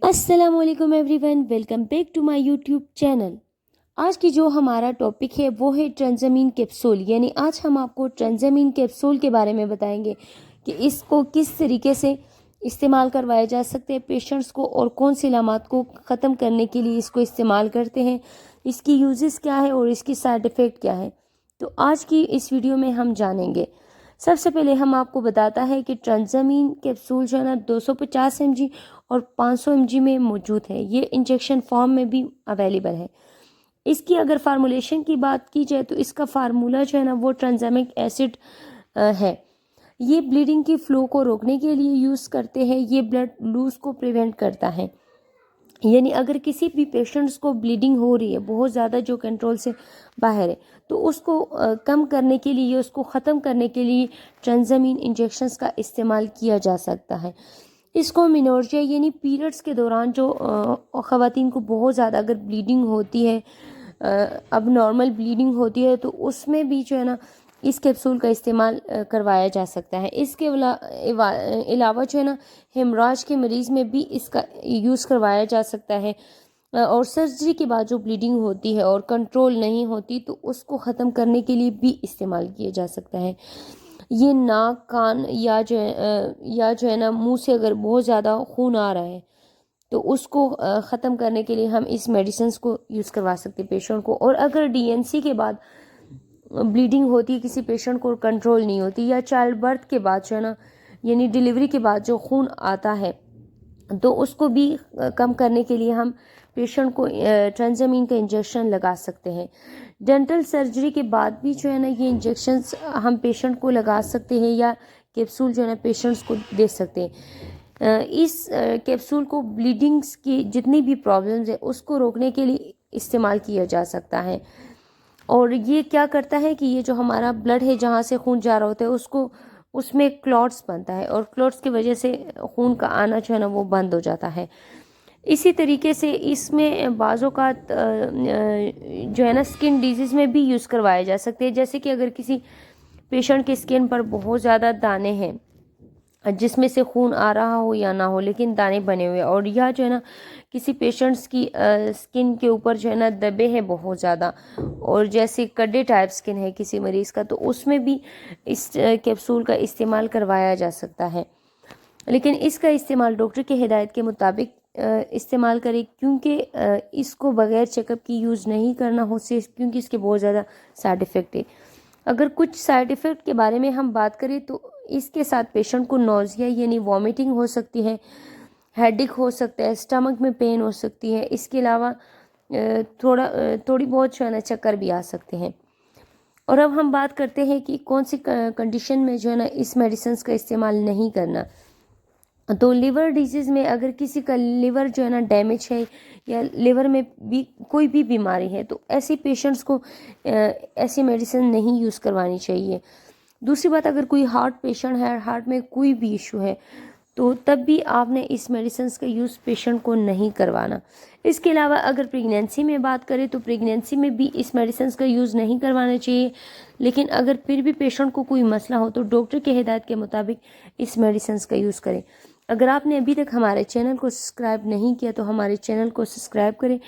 अस्सलाम वालेकुम everyone, welcome back to my YouTube channel. आज की जो हमारा टॉपिक है वो है ट्रांसएमिन कैप्सूल। यानी आज हम आपको ट्रांसएमिन कैप्सूल के बारे में बताएंगे कि इसको किस तरीके से इस्तेमाल करवाया जा सकते हैं पेशेंट्स को और कौन सी अलामत को ख़त्म करने के लिए इसको इस्तेमाल करते हैं, इसकी यूजेस क्या है और इसकी साइड इफ़ेक्ट क्या है। तो आज की इस वीडियो में हम जानेंगे। सबसे पहले हम आपको बताता है कि ट्रांसएमिन कैप्सूल जो है ना 250 mg और 500 mg में मौजूद है। ये इंजेक्शन फॉर्म में भी अवेलेबल है। इसकी अगर फार्मूलेशन की बात की जाए तो इसका फार्मूला जो है ना वो ट्रांसएमिक एसिड है। ये ब्लीडिंग की फ्लो को रोकने के लिए यूज़ करते हैं। ये ब्लड लूज को प्रिवेंट करता है। यानी अगर किसी भी पेशेंट्स को ब्लीडिंग हो रही है बहुत ज़्यादा जो कंट्रोल से बाहर है तो उसको कम करने के लिए, उसको ख़त्म करने के लिए ट्रांसएमिन इंजेक्शंस का इस्तेमाल किया जा सकता है। इसको मेनोर्जिया यानी पीरियड्स के दौरान जो ख़वातीन को बहुत ज़्यादा अगर ब्लीडिंग होती है, अब नॉर्मल ब्लीडिंग होती है तो उसमें भी जो है ना इस कैप्सूल का इस्तेमाल करवाया जा सकता है। इसके अलावा जो है ना हेमराज के मरीज़ में भी इसका यूज़ करवाया जा सकता है। और सर्जरी के बाद जो ब्लीडिंग होती है और कंट्रोल नहीं होती तो उसको ख़त्म करने के लिए भी इस्तेमाल किया जा सकता है। ये नाक, कान या जो है ना मुंह से अगर बहुत ज़्यादा खून आ रहा है तो उसको ख़त्म करने के लिए हम इस मेडिसिन को यूज़ करवा सकते हैं पेशेंट को। और अगर डीएनसी के बाद ब्लीडिंग होती है किसी पेशेंट को कंट्रोल नहीं होती, या चाइल्ड बर्थ के बाद जो है ना यानी डिलीवरी के बाद जो खून आता है तो उसको भी कम करने के लिए हम पेशेंट को ट्रांसएमिन का इंजेक्शन लगा सकते हैं। डेंटल सर्जरी के बाद भी जो है ना ये इंजेक्शंस हम पेशेंट को लगा सकते हैं या कैप्सूल जो है ना पेशेंट्स को दे सकते हैं। इस कैप्सूल को ब्लीडिंग्स की जितनी भी प्रॉब्लम्स है उसको रोकने के लिए इस्तेमाल किया जा सकता है। और ये क्या करता है कि ये जो हमारा ब्लड है जहाँ से खून जा रहा होता है उसको उसमें क्लॉट्स बनता है और क्लॉट्स की वजह से खून का आना जो है ना वो बंद हो जाता है। इसी तरीके से इसमें बाज़ों का जो है ना स्किन डिजीज़ में भी यूज़ करवाए जा सकते हैं। जैसे कि अगर किसी पेशेंट की स्किन पर बहुत ज़्यादा दाने हैं जिसमें से खून आ रहा हो या ना हो लेकिन दाने बने हुए, और यह जो है ना किसी पेशेंट्स की स्किन के ऊपर जो है ना दबे हैं बहुत ज़्यादा और जैसे कड्डे टाइप स्किन है किसी मरीज़ का, तो उसमें भी इस कैप्सूल का इस्तेमाल करवाया जा सकता है। लेकिन इसका इस्तेमाल डॉक्टर की हिदायत के मुताबिक इस्तेमाल करें, क्योंकि इसको बगैर चेकअप की यूज़ नहीं करना हो से, क्योंकि इसके बहुत ज़्यादा साइड इफ़ेक्ट है। अगर कुछ साइड इफ़ेक्ट के बारे में हम बात करें तो इसके साथ पेशेंट को नोज़िया यानी वॉमिटिंग हो सकती है, हेडेक हो सकता है, स्टमक में पेन हो सकती है। इसके अलावा थोड़ी बहुत जो है ना चक्कर भी आ सकते हैं। और अब हम बात करते हैं कि कौन सी कंडीशन में जो है ना इस मेडिसिन का इस्तेमाल नहीं करना। तो लिवर डिजीज़ में अगर किसी का लिवर जो है ना डैमेज है या लिवर में भी कोई भी बीमारी है तो ऐसे पेशेंट्स को ऐसी मेडिसिन नहीं यूज़ करवानी चाहिए। दूसरी बात, अगर कोई हार्ट पेशेंट है, हार्ट में कोई भी इशू है तो तब भी आपने इस मेडिसिन का यूज़ पेशेंट को नहीं करवाना। इसके अलावा अगर प्रेगनेंसी में बात करें तो प्रेगनेंसी में भी इस मेडिसिन का यूज़ नहीं करवाना चाहिए। लेकिन अगर फिर भी पेशेंट को कोई मसला हो तो डॉक्टर के हिदायत के मुताबिक इस मेडिसिन का यूज़ करें। अगर आपने अभी तक हमारे चैनल को सब्सक्राइब नहीं किया तो हमारे चैनल को सब्सक्राइब करें